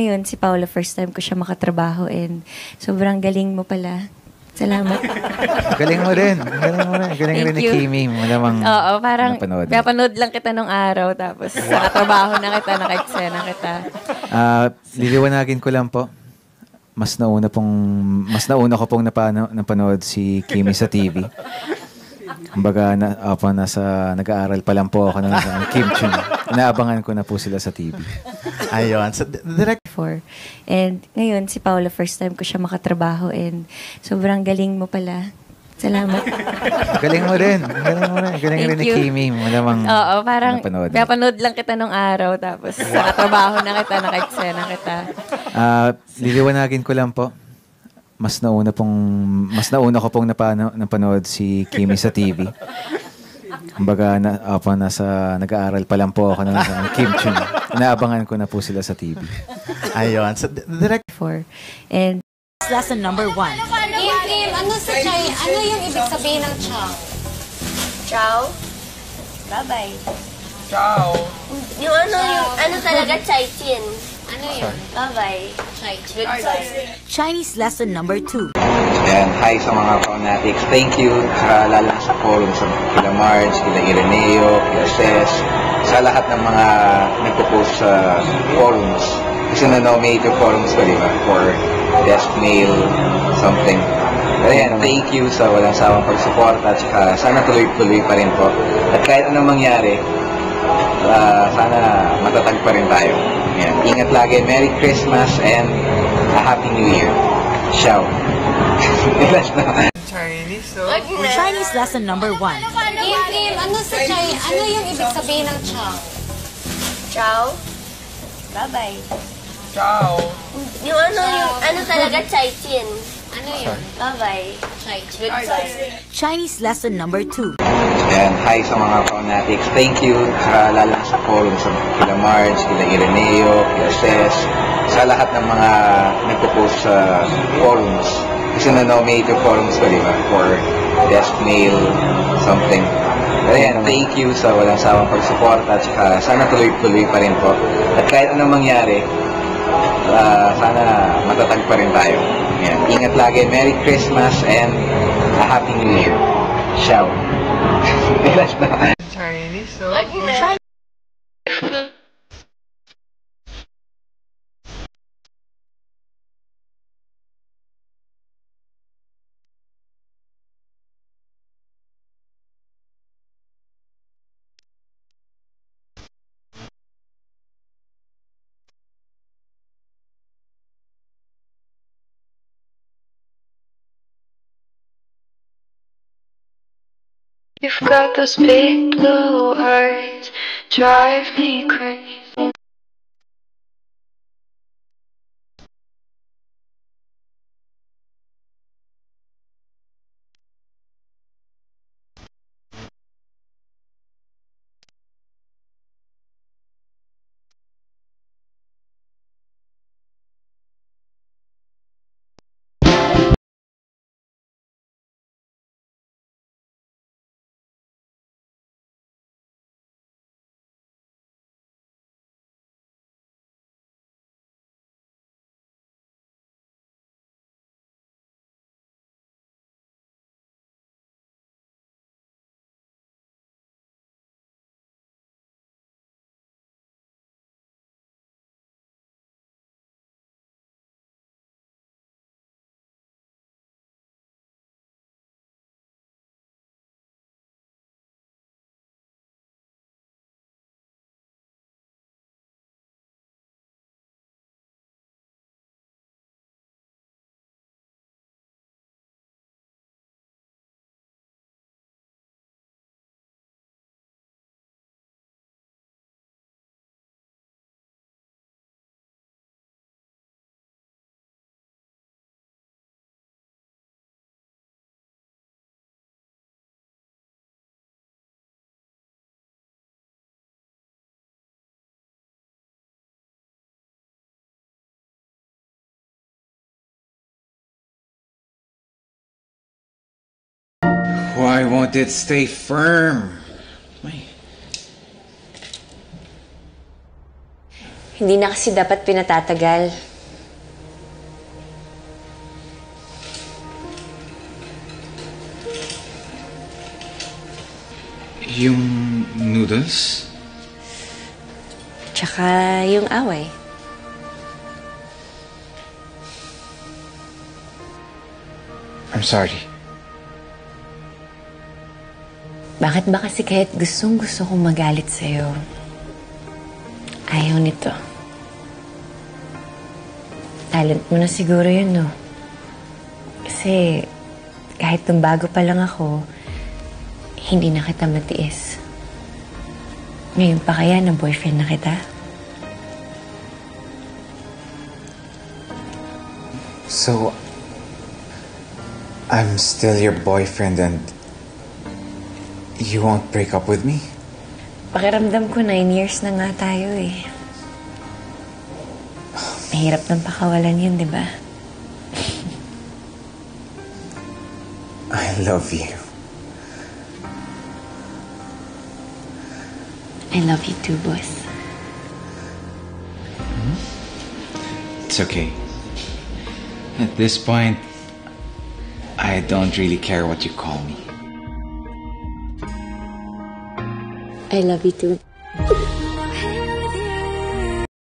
Ngayon, si Paolo, first time ko siya makatrabaho and sobrang galing mo pala. Salamat. Galing mo rin. Galing rin ni Kimi. Malamang Oo, parang napanood. napanood lang kita nung araw tapos sa katrabaho na kita, naka-eksena kita. Liliwanagin ko lang po. Mas nauna ko pong napanood si Kimi sa TV. Kumbaga, nag-aaral pa lang po ako ng Kim Chun. Inaabangan ko na po sila sa TV. Ayun. So, direct And ngayon, si Paolo, first time ko siya makatrabaho and sobrang galing mo pala. Salamat. Galing mo rin. Galing rin ni Kimi. Malamang Oo, parang napanood lang kita nung araw tapos sa katrabaho na kita, naka-eksena kita. Liliwanagin ko lang po. Mas nauna ko pong napanood si Kimi sa TV. Kumbaga, nag-aaral pa lang po ako ng Kim Chun. Inaabangan ko na po sila sa TV. Ayun. So, direct And lesson number 1. Kim, ano yung ibig sabihin ng chow? Ciao. Bye-bye. Ciao. Yung ano talaga, chai chin. Ano yun? Bye-bye. Goodbye. Chinese lesson number 2. And hi sa mga fanatics. Thank you. Lalo sa forum, sa kila Marge, kila Ireneo, kila Ces, sa lahat ng mga nagpo-post sa forums. Kasi na-nominate yung forums ko, di ba? For best male something. Pero yan, thank you sa walang sawang pagsuporta at saka sana tuloy-tuloy pa rin po. At kahit anong mangyari, sana matatag pa rin tayo. Yan. Ingat lagi. Merry Christmas and a Happy New Year. Ciao. Chinese lesson number 1. Kim, ano yung ibig sabihin ng chow? Ciao. Bye-bye. Ciao. Yung ano talaga, chai chin. Ano yun? Bye-bye. Goodbye. Chinese lesson number 2. And hi sa mga fanatics. Thank you. Lalo sa forum, sa kila Marge, kila Ireneo, kila Ces, sa lahat ng mga nagpo-post sa forums. Kasi na-nominate yung forums ko, di ba? For best male something. Pero yan, thank you sa walang sawang pagsuporta at saka sana tuloy-tuloy pa rin po. At kahit anong mangyari, sana matatag pa rin tayo. Yan. Ingat lagi. Merry Christmas and a Happy New Year. Ciao. Chinese, so? You've got those big blue eyes, drive me crazy. Why won't it stay firm? Hindi na kasi dapat pinatatagal. Yung noodles? Tsaka yung away. I'm sorry. Bakit ba kasi kahit gustong-gusto kong magalit sa'yo, ayaw nito? Talent mo na siguro yun, no? Kasi kahit nung bago pa lang ako, hindi na kita matiis. Ngayon pa kaya na boyfriend na kita? So, I'm still your boyfriend and you won't break up with me? Pakiramdam ko 9 years na nga tayo eh. Mahirap ng pakawalan yun, di ba? I love you. I love you too, boss. It's okay. At this point, I don't really care what you call me. I love you too.